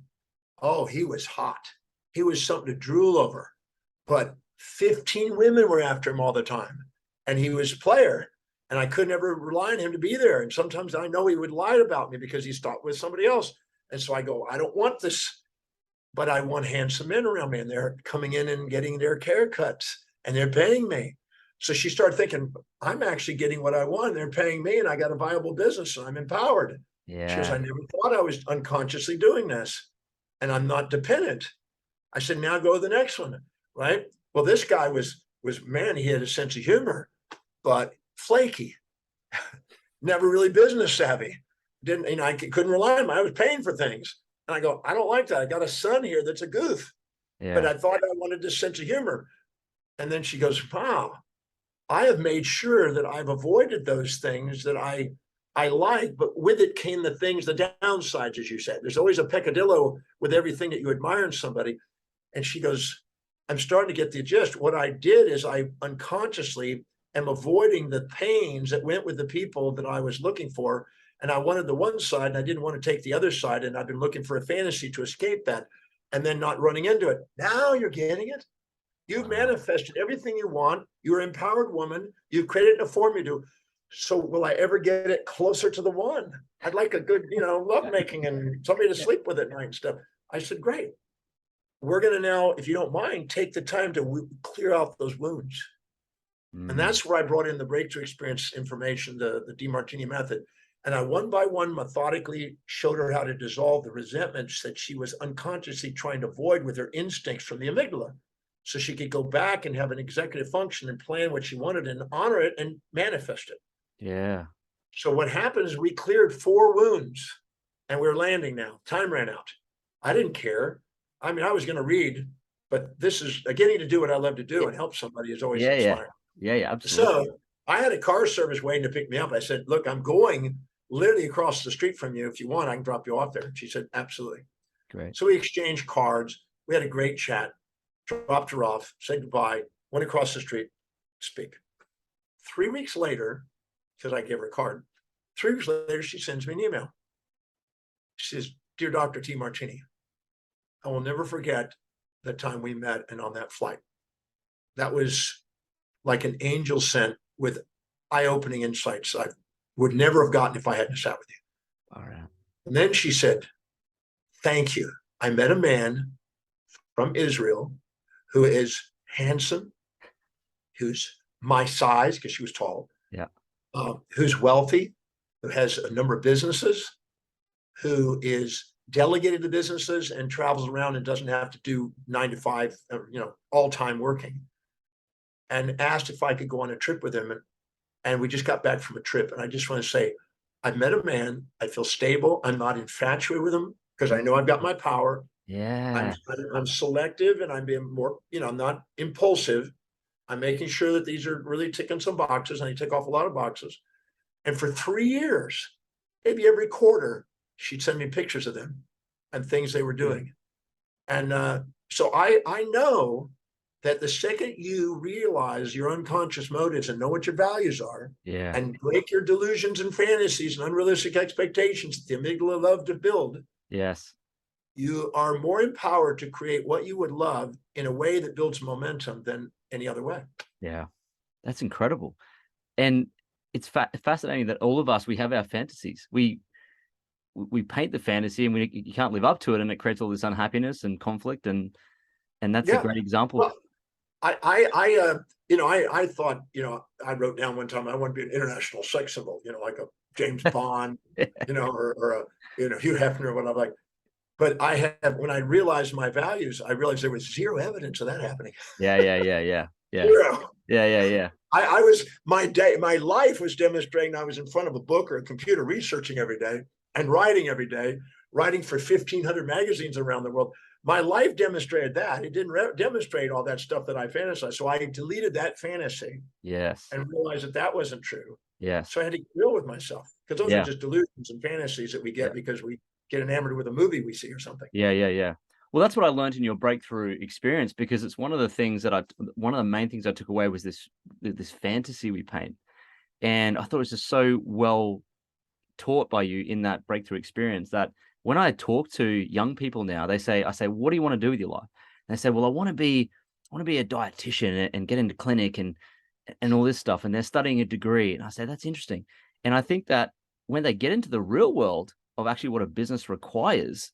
Oh, he was hot. He was something to drool over. But 15 women were after him all the time. And he was a player. And I could never rely on him to be there. And sometimes I know he would lie about me because he's thought with somebody else. And so I go, I don't want this, but I want handsome men around me. And they're coming in and getting their haircuts, and they're paying me. So she started thinking, I'm actually getting what I want. They're paying me, and I got a viable business, and I'm empowered. Yeah. She goes, I never thought I was unconsciously doing this, and I'm not dependent. I said, now go to the next one, right? Well, this guy was man, he had a sense of humor, but flaky, never really business savvy. Didn't, I couldn't rely on him. I was paying for things. And I go, I don't like that. I got a son here that's a goof, but I thought I wanted this sense of humor. And then she goes, wow, I have made sure that I've avoided those things that I like, but with it came the things, the downsides, as you said. There's always a peccadillo with everything that you admire in somebody. And she goes, I'm starting to get the gist. What I did is I unconsciously am avoiding the pains that went with the people that I was looking for. And I wanted the one side, and I didn't want to take the other side. And I've been looking for a fantasy to escape that, and then not running into it. Now you're getting it. You've manifested everything you want. You're an empowered woman. You've created a form you do. So will I ever get it closer to the one? I'd like a good, lovemaking and somebody to sleep with at night and stuff. I said, great. We're going to now, if you don't mind, take the time to clear out those wounds. And that's where I brought in the breakthrough experience information, the Demartini method. And I one by one methodically showed her how to dissolve the resentments that she was unconsciously trying to avoid with her instincts from the amygdala. So she could go back and have an executive function and plan what she wanted and honor it and manifest it. Yeah. So what happened is we cleared 4 wounds, and we're landing now. Time ran out. I didn't care. I mean, I was going to read, but this is getting to do what I love to do and help somebody is always inspiring. Yeah, absolutely. So I had a car service waiting to pick me up. I said, look, I'm going literally across the street from you. If you want, I can drop you off there. She said, absolutely. Great. So we exchanged cards. We had a great chat. Dropped her off, said goodbye, went across the street, speak. 3 weeks later, because I gave her a card, 3 weeks later, she sends me an email. She says, dear Dr. Demartini, I will never forget the time we met and on that flight. That was like an angel sent with eye-opening insights I would never have gotten if I hadn't sat with you. All right. And then she said, thank you. I met a man from Israel who is handsome, who's my size, because she was tall, who's wealthy, who has a number of businesses, who is delegated to businesses and travels around and doesn't have to do 9 to 5, all time working, and asked if I could go on a trip with him. And we just got back from a trip. And I just want to say, I've met a man. I feel stable. I'm not infatuated with him because I know I've got my power. Yeah. I'm selective, and I'm being more, I'm not impulsive. I'm making sure that these are really ticking some boxes, and they tick off a lot of boxes. And for 3 years, maybe every quarter, she'd send me pictures of them and things they were doing. And so I know that the second you realize your unconscious motives and know what your values are, Yeah. and break your delusions and fantasies and unrealistic expectations that the amygdala love to build, Yes. you are more empowered to create what you would love in a way that builds momentum than any other way. Yeah. That's incredible. And it's fascinating that all of us, we have our fantasies. We paint the fantasy, and you can't live up to it, and it creates all this unhappiness and conflict, and that's a Yeah. great example. Well, I thought, I wrote down one time I want to be an international sex symbol, like a James Bond, or a, Hugh Hefner, what I'm like. But when I realized my values, I realized there was zero evidence of that happening. Yeah, yeah, yeah, yeah, yeah, Zero. yeah, yeah, yeah. My life was demonstrating I was in front of a book or a computer researching every day and writing every day, writing for 1,500 magazines around the world. My life demonstrated that. It didn't demonstrate all that stuff that I fantasized. So I deleted that fantasy Yes. and realized that wasn't true. Yes. So I had to get real with myself, because those are Yeah. just delusions and fantasies that we Yeah. get because we get enamored with a movie we see or something. Yeah, yeah, yeah. Well, that's what I learned in your breakthrough experience, because it's one of the main things I took away was this fantasy we paint. And I thought it was just so well taught by you in that breakthrough experience that when I talk to young people now, I say, what do you want to do with your life? And they say, well, I want to be a dietitian and get into clinic and all this stuff. And they're studying a degree. And I say, that's interesting. And I think that when they get into the real world of actually what a business requires,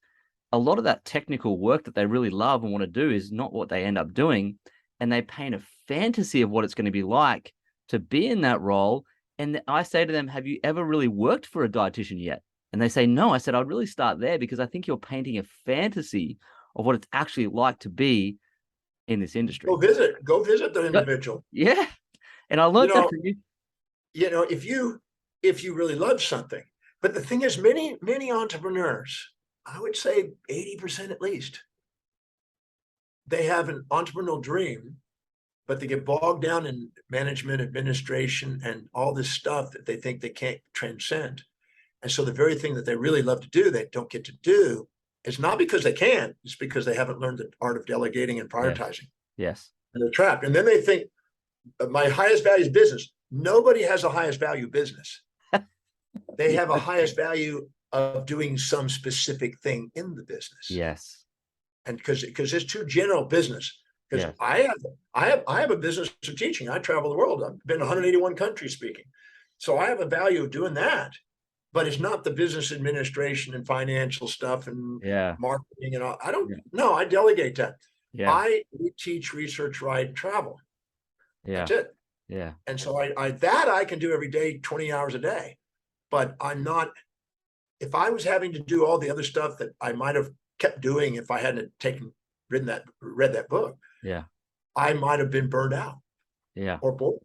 a lot of that technical work that they really love and want to do is not what they end up doing. And they paint a fantasy of what it's going to be like to be in that role. And I say to them, have you ever really worked for a dietitian yet? And they say, no. I said, I'd really start there, because I think you're painting a fantasy of what it's actually like to be in this industry. Go visit the individual. Yeah. And I learned that from you. If you really love something. But the thing is, many entrepreneurs, I would say 80% at least, they have an entrepreneurial dream, but they get bogged down in management, administration, and all this stuff that they think they can't transcend. And so the very thing that they really love to do, they don't get to do. It's not because they can't, it's because they haven't learned the art of delegating and prioritizing. Yes. And they're trapped. And then they think, my highest value is business. Nobody has a highest value business. They have a highest value of doing some specific thing in the business. Yes. And because it's too general business. Because Yes. I have a business of teaching. I travel the world. I've been 181 countries speaking. So I have a value of doing that. But it's not the business administration and financial stuff and Yeah. marketing and all. I don't Yeah. know. I delegate that. Yeah. I teach, research, write, travel. Yeah. That's it. Yeah. And so I can do every day, 20 hours a day. But I'm not, if I was having to do all the other stuff that I might have kept doing if I hadn't read that book, Yeah. I might have been burned out. Yeah. Or both.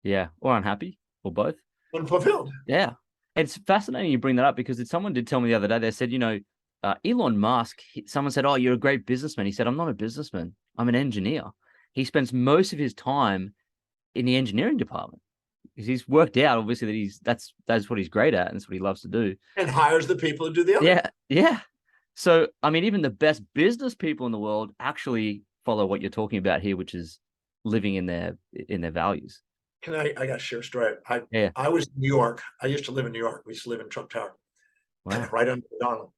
Yeah. Or unhappy, or both. Unfulfilled. Yeah. It's fascinating you bring that up, because someone did tell me the other day, they said, Elon Musk, someone said, oh, you're a great businessman. He said, I'm not a businessman. I'm an engineer. He spends most of his time in the engineering department, because he's worked out, obviously, that that's what he's great at, and that's what he loves to do. And hires the people to do the other. Yeah. Yeah. So, I mean, even the best business people in the world actually follow what you're talking about here, which is living in their values. I got to share a story. Yeah. I was in New York. I used to live in New York. We used to live in Trump Tower. Wow. Right under the Donald.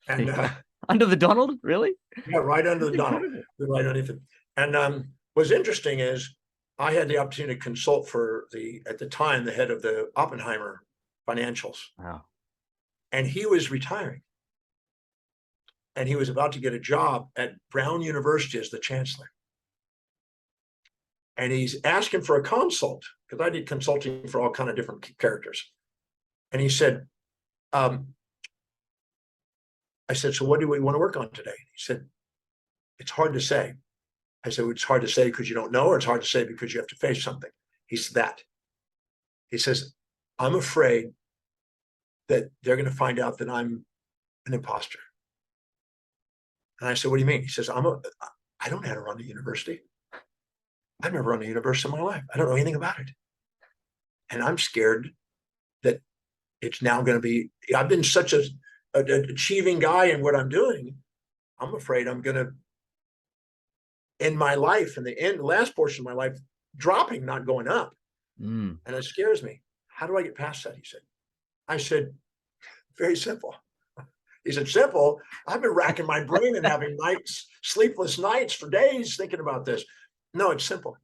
And under the Donald, really? Yeah, right under the Donald. Right underneath it. And what's interesting is I had the opportunity to consult for at the time, the head of the Oppenheimer financials. Wow. And he was retiring. And he was about to get a job at Brown University as the chancellor. And he's asking for a consult, because I did consulting for all kind of different characters. And he said, I said, so what do we want to work on today? He said, it's hard to say. I said, well, it's hard to say because you don't know, or it's hard to say because you have to face something. He says, I'm afraid that they're going to find out that I'm an imposter. And I said, what do you mean? He says, I don't know how to run a university. I've never run a universe in my life. I don't know anything about it. And I'm scared that it's now going to be, I've been such an achieving guy in what I'm doing. I'm afraid I'm going to end my life in the last portion of my life, dropping, not going up. Mm. And it scares me. How do I get past that? He said. I said, very simple. He said, simple. I've been racking my brain and having sleepless nights for days thinking about this. No, it's simple.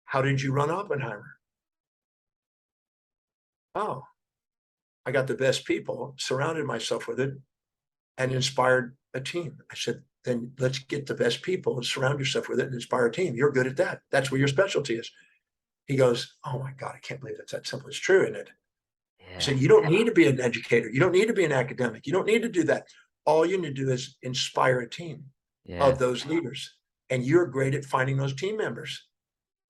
How did you run Oppenheimer? Oh, I got the best people, surrounded myself with it, and inspired a team. I said, then let's get the best people and surround yourself with it and inspire a team. You're good at that. That's where your specialty is. He goes, oh my God, I can't believe that's that simple. It's true, isn't it? I said, Yeah. you don't need to be an educator. You don't need to be an academic. You don't need to do that. All you need to do is inspire a team Yeah. of those leaders. And you're great at finding those team members.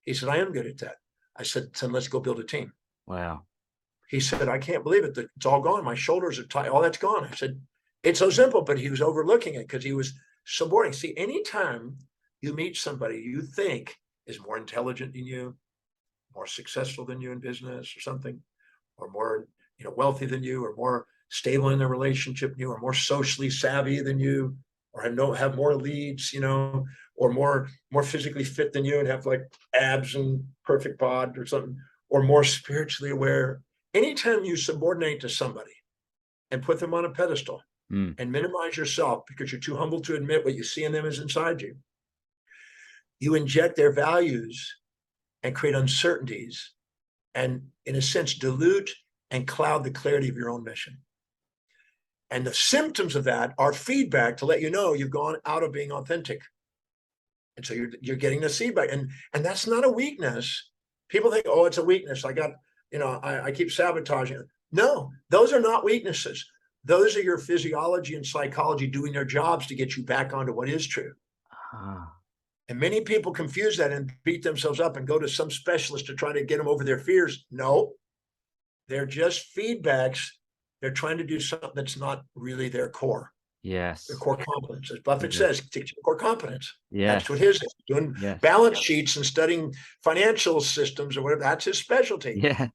He said, I am good at that. I said, son, let's go build a team. Wow. He said, I can't believe it. It's all gone. My shoulders are tight. All that's gone. I said, it's so simple, but he was overlooking it because he was subordinating. See, anytime you meet somebody you think is more intelligent than you, more successful than you in business or something, or more, wealthy than you, or more stable in their relationship than you, or more socially savvy than you, or have more leads, or more physically fit than you and have like abs and perfect bod or something, or more spiritually aware. Anytime you subordinate to somebody and put them on a pedestal and minimize yourself because you're too humble to admit what you see in them is inside you, you inject their values and create uncertainties and, in a sense, dilute and cloud the clarity of your own mission. And the symptoms of that are feedback to let you know you've gone out of being authentic. And so you're getting the feedback. And that's not a weakness. People think, oh, it's a weakness. I keep sabotaging. No, those are not weaknesses. Those are your physiology and psychology doing their jobs to get you back onto what is true. Ah. And many people confuse that and beat themselves up and go to some specialist to try to get them over their fears. No, they're just feedbacks. They're trying to do something that's not really their core. Yes. Their core competence. As Buffett Yeah. says, teach core competence. Yes. That's what his is. Doing Yes. balance sheets and studying financial systems or whatever. That's his specialty. Yeah.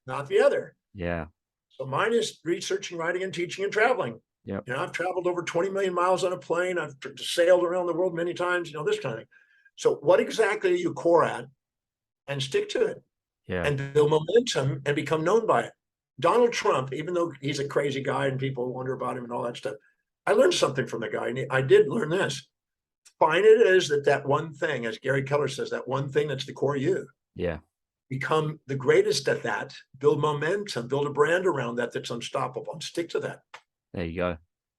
Not the other. Yeah. So mine is researching, writing, and teaching and traveling. Yep. I've traveled over 20 million miles on a plane. I've sailed around the world many times, this kind of thing. So what exactly are you core at? And stick to it. Yeah. And build momentum and become known by it. Donald Trump, even though he's a crazy guy and people wonder about him and all that stuff, I learned something from the guy. And I did learn this. Find it is that one thing, as Gary Keller says, that one thing that's the core you. Yeah. Become the greatest at that, build momentum, build a brand around that that's unstoppable, and stick to that. There you go.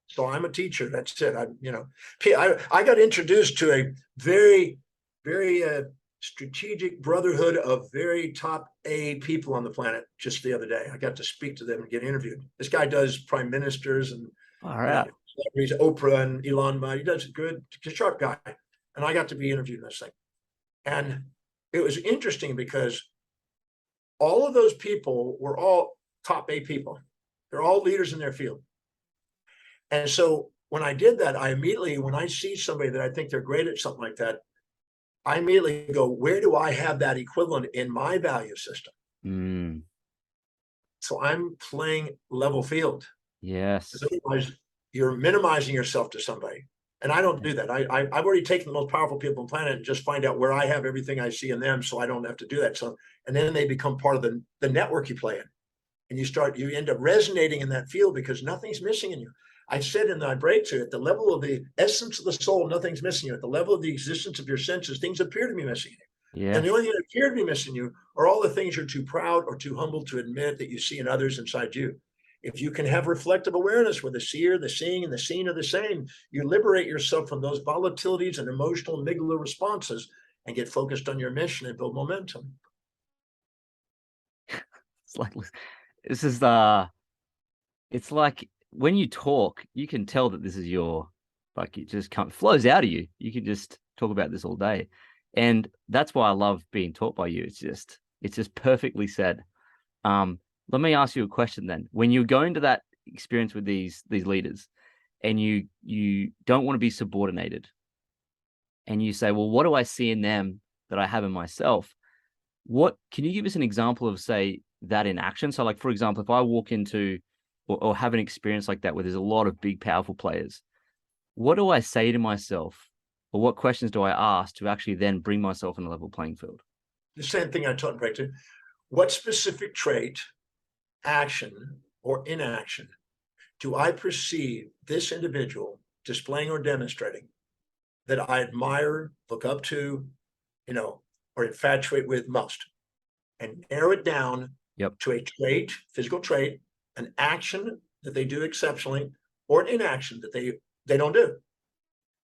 So I'm a teacher. That's it. I got introduced to a very, very strategic brotherhood of very top A people on the planet just the other day. I got to speak to them and get interviewed. This guy does prime ministers and he's Oprah and Elon Musk. He does good, he's a sharp guy. And I got to be interviewed in this thing. And it was interesting because all of those people were all top A people. They're all leaders in their field. And so when I did that, I immediately, when I see somebody that I think they're great at something like that, I immediately go, where do I have that equivalent in my value system? So I'm playing level field. Yes. Otherwise, you're minimizing yourself to somebody. And I don't do that. I've already taken the most powerful people on the planet and just find out where I have everything I see in them so I don't have to do that. So, and then they become part of the network you play in. And you end up resonating in that field because nothing's missing in you. I said in the breakthrough, at the level of the essence of the soul, nothing's missing you. At the level of the existence of your senses, things appear to be missing you. Yeah. And the only thing that appear to be missing you are all the things you're too proud or too humble to admit that you see in others inside you. If you can have reflective awareness where the seer, the seeing, and the seen are the same, you liberate yourself from those volatilities and emotional amygdala responses and get focused on your mission and build momentum. It's like, this is it's like when you talk, you can tell that this is it just flows out of you. You can just talk about this all day. And that's why I love being taught by you. It's just perfectly said. Let me ask you a question then. When you go into that experience with these leaders and you don't want to be subordinated and you say, well, what do I see in them that I have in myself. What can you give us an example of, say, that in action? So, like, for example, if I walk into or have an experience like that where there's a lot of big, powerful players, what do I say to myself, or what questions do I ask to actually then bring myself in a level playing field? The same thing I taught right to. What specific trait, action, or inaction do I perceive this individual displaying or demonstrating that I admire, look up to, or infatuate with most? And narrow it down to a trait, physical trait, an action that they do exceptionally, or an inaction that they don't do.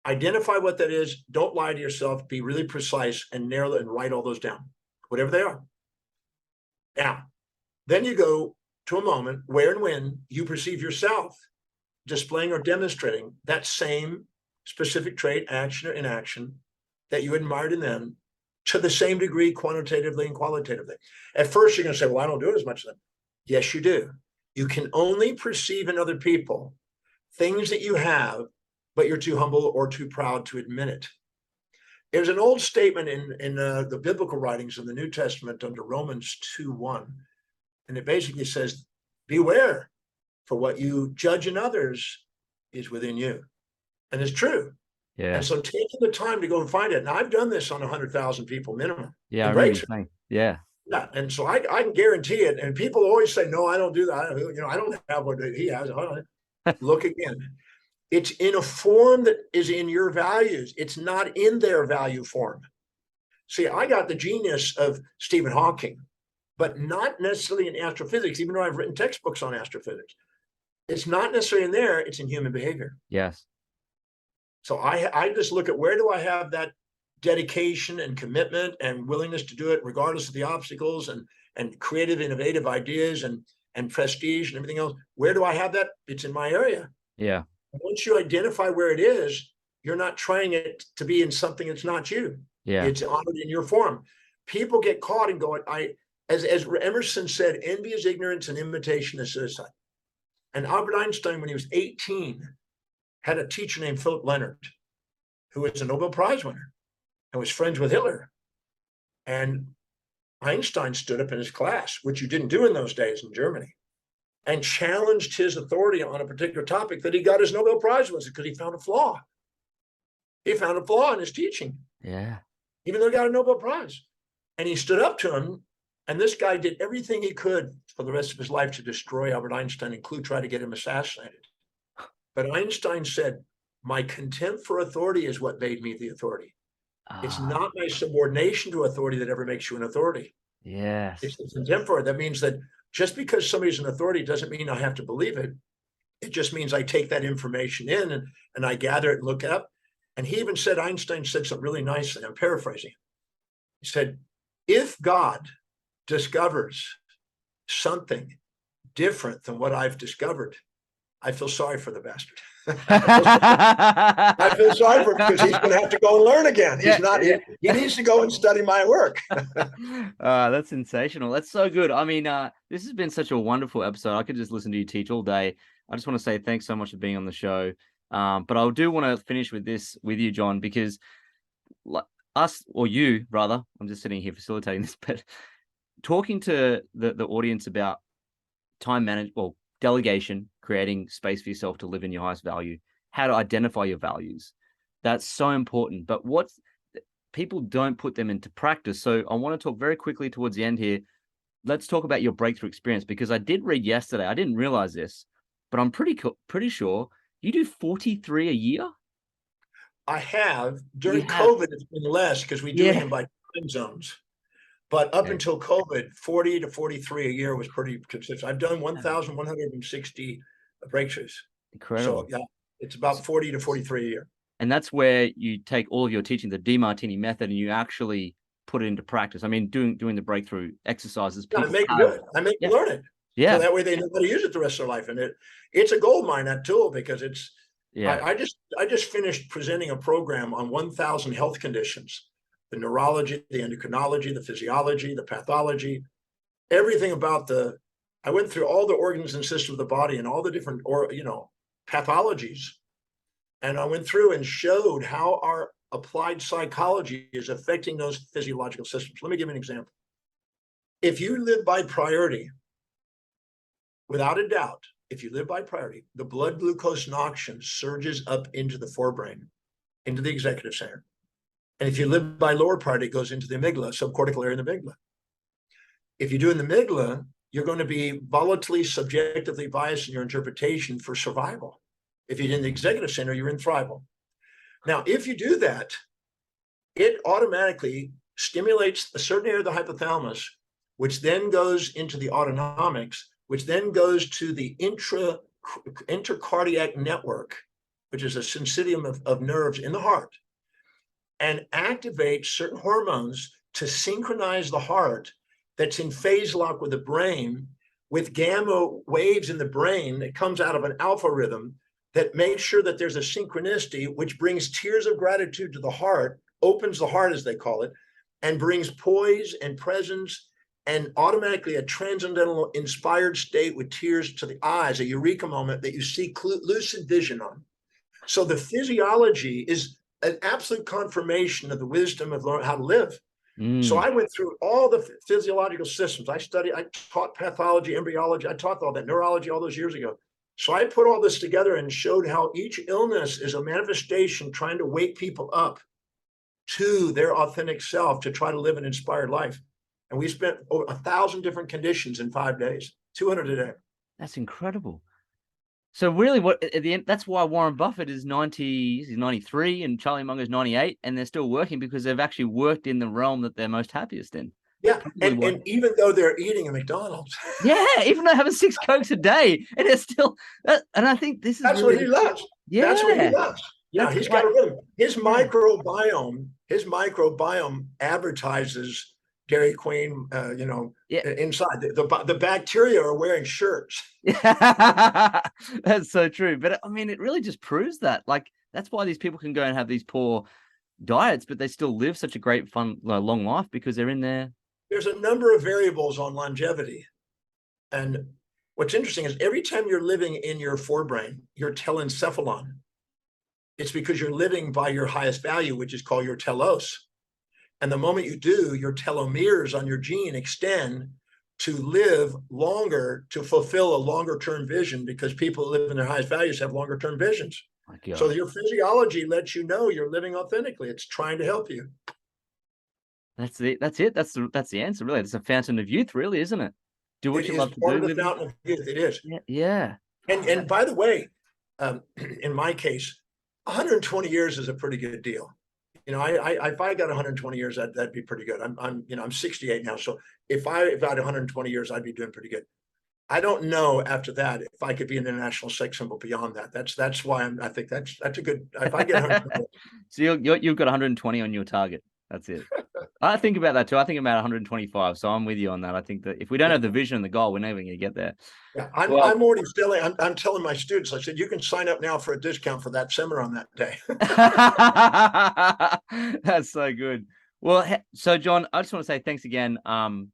Identify what that is. Don't lie to yourself. Be really precise and narrow and write all those down, whatever they are. Now, then you go to a moment where and when you perceive yourself displaying or demonstrating that same specific trait, action, or inaction that you admired in them to the same degree, quantitatively and qualitatively. At first, you're going to say, well, I don't do it as much as them. Yes, you do. You can only perceive in other people things that you have, but you're too humble or too proud to admit it. There's an old statement in the biblical writings in the New Testament under Romans 2:1, and it basically says, beware, for what you judge in others is within you. And it's true. Yeah. And so taking the time to go and find it. Now, I've done this on 100,000 people minimum. Yeah, I remember you saying. Yeah. Yeah. And so I can guarantee it. And people always say, no, I don't do that. I don't have what he has. Look again. It's in a form that is in your values. It's not in their value form. See, I got the genius of Stephen Hawking, but not necessarily in astrophysics, even though I've written textbooks on astrophysics. It's not necessarily in there. It's in human behavior. Yes. So I just look at where do I have that dedication and commitment and willingness to do it regardless of the obstacles and creative, innovative ideas and prestige and everything else. Where do I have that? It's in my area. Yeah. Once you identify where it is, you're not trying it to be in something that's not you. Yeah. It's honored in your form. People get caught and going, as Emerson said, envy is ignorance and imitation is suicide. And Albert Einstein, when he was 18, had a teacher named Philip Leonard, who was a Nobel Prize winner and was friends with Hitler. And Einstein stood up in his class, which you didn't do in those days in Germany, and challenged his authority on a particular topic that he got his Nobel Prize with because he found a flaw. He found a flaw in his teaching. Yeah. Even though he got a Nobel Prize. And he stood up to him, and this guy did everything he could for the rest of his life to destroy Albert Einstein, including try to get him assassinated. But Einstein said, my contempt for authority is what made me the authority. It's not my subordination to authority that ever makes you an authority. Yes. It's the contempt for it. That means that just because somebody's an authority doesn't mean I have to believe it. It just means I take that information in and I gather it and look up. And he even said, Einstein said something really nice, and I'm paraphrasing. He said, if God discovers something different than what I've discovered, I feel sorry for the bastard. I feel sorry for him because he's going to have to go and learn again. He needs to go and study my work. That's sensational. That's so good. I mean, this has been such a wonderful episode. I could just listen to you teach all day. I just want to say thanks so much for being on the show. But I do want to finish with this with you, John, because us, or you rather, I'm just sitting here facilitating this, but talking to the audience about time management, well, delegation, creating space for yourself to live in your highest value, how to identify your values. That's so important. But people don't put them into practice. So I want to talk very quickly towards the end here. Let's talk about your breakthrough experience, because I did read yesterday, I didn't realize this, but I'm pretty sure you do 43 a year. I have. During COVID, it's been less because we do them by time zones. But up until COVID, 40 to 43 a year was pretty consistent. I've done 1,160 breakthroughs. Incredible. So yeah, it's about 40 to 43 a year. And that's where you take all of your teaching, the Demartini method, and you actually put it into practice. I mean, doing the breakthrough exercises. I make it good. I make them learn it. Yeah. So that way they know how to use it the rest of their life. And it's a gold mine, that tool, because it's, I just finished presenting a program on 1,000 health conditions. The neurology, the endocrinology, the physiology, the pathology, everything about I went through all the organs and systems of the body and all the different pathologies. And I went through and showed how our applied psychology is affecting those physiological systems. Let me give you an example. If you live by priority, without a doubt, if you live by priority, the blood glucose noxion surges up into the forebrain, into the executive center. And if you live by lower priority, it goes into the amygdala, subcortical area in the amygdala. If you do in the amygdala, you're going to be volatilely, subjectively biased in your interpretation for survival. If you're in the executive center, you're in thrival. Now, if you do that, it automatically stimulates a certain area of the hypothalamus, which then goes into the autonomics, which then goes to the intercardiac network, which is a syncytium of nerves in the heart, and activates certain hormones to synchronize the heart that's in phase lock with the brain, with gamma waves in the brain that comes out of an alpha rhythm that makes sure that there's a synchronicity, which brings tears of gratitude to the heart, opens the heart, as they call it, and brings poise and presence and automatically a transcendental inspired state with tears to the eyes, a eureka moment that you see lucid vision on. So the physiology is an absolute confirmation of the wisdom of how to live. So I went through all the physiological systems. I taught pathology, embryology, I taught all that, neurology all those years ago. So I put all this together and showed how each illness is a manifestation trying to wake people up to their authentic self to try to live an inspired life. And we spent over 1,000 different conditions in 5 days, 200 a day. That's incredible. So really, what at the end, that's why Warren Buffett is 90, he's 93, and Charlie Munger's 98, and they're still working because they've actually worked in the realm that they're most happiest in. Yeah, and even though they're eating a McDonald's. Yeah, even though having 6 Cokes a day, and it's still, and I think this is that's really what he loves. Yeah, that's what he loves. Yeah, he's got a rhythm. His microbiome advertises Dairy Queen, inside. The bacteria are wearing shirts. That's so true. But I mean, it really just proves that. Like, that's why these people can go and have these poor diets, but they still live such a great, fun, long life because they're in there. There's a number of variables on longevity. And what's interesting is every time you're living in your forebrain, your telencephalon, it's because you're living by your highest value, which is called your telos. And the moment you do, your telomeres on your gene extend to live longer, to fulfill a longer term vision, because people who live in their highest values have longer term visions. So your physiology lets you know you're living authentically. It's trying to help you. That's it. That's the answer, really. It's a fountain of youth, really, isn't it? Do what you love to do. Part of the fountain of youth. It is. Yeah. And by the way, in my case, 120 years is a pretty good deal. If I got 120 years, that'd be pretty good. I'm 68 now, so if I had 120 years, I'd be doing pretty good. I don't know after that if I could be an international sex symbol beyond that. That's why I think that's a good. If I get 120. So you've got 120 on your target. That's it. I think about that too. I think about 125. So I'm with you on that. I think that if we don't have the vision and the goal, we're never going to get there. Yeah, I'm already selling. I'm telling my students. I said you can sign up now for a discount for that seminar on that day. That's so good. Well, so John, I just want to say thanks again. Well,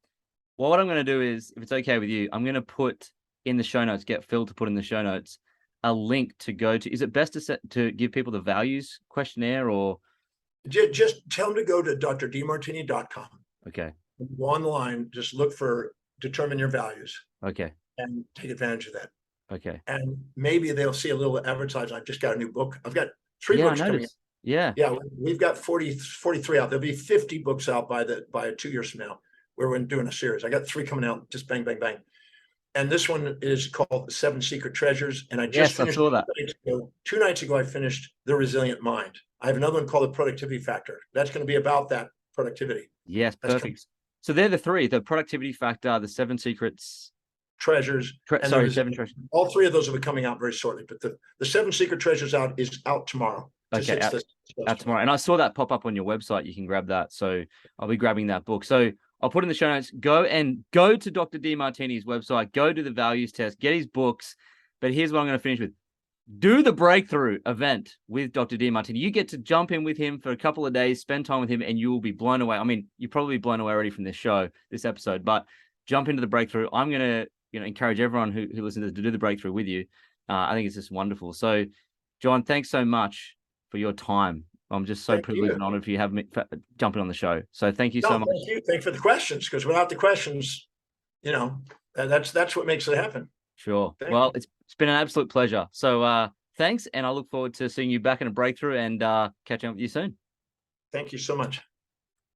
what I'm going to do is, if it's okay with you, I'm going to put in the show notes, get Phil to put in the show notes, a link to go to. Is it best to give people the values questionnaire, or just tell them to go to drdemartini.com. Okay. Go on the line, just look for determine your values. Okay. And take advantage of that. Okay. And maybe they'll see a little advertisement. I've just got a new book. I've got 3 books coming out. Yeah. Yeah. We've got 43 out. There'll be 50 books out by 2 years from now, where we're doing a series. I got 3 coming out, just bang, bang, bang. And this one is called The 7 Secret Treasures. And I just finished I saw that. 2 nights ago, I finished The Resilient Mind. I have another one called The Productivity Factor. That's going to be about that productivity. Yes, perfect. So they're the 3: the productivity factor, the 7 secrets, treasures. 7 treasures. All 3 of those will be coming out very shortly. But the 7 Secret Treasures is out tomorrow. Okay, out tomorrow. And I saw that pop up on your website. You can grab that. So I'll be grabbing that book. So I'll put in the show notes. Go to Dr. Demartini's website. Go do the values test. Get his books. But here's what I'm going to finish with. Do the breakthrough event with Dr. Demartini. You get to jump in with him for a couple of days, spend time with him, and you will be blown away. I mean, you're probably blown away already from this episode, but jump into the breakthrough. I'm going to encourage everyone who listens to do the breakthrough with you. I think it's just wonderful. So, John, thanks so much for your time. I'm just so Thank privileged you. and honored for you having me jumping on the show. So thank you No, so much. thank you. Thank you for the questions, because without the questions, that's what makes it happen. Sure. Thank Well, you. it's been an absolute pleasure. So thanks, and I look forward to seeing you back in a breakthrough and catching up with you soon. Thank you so much.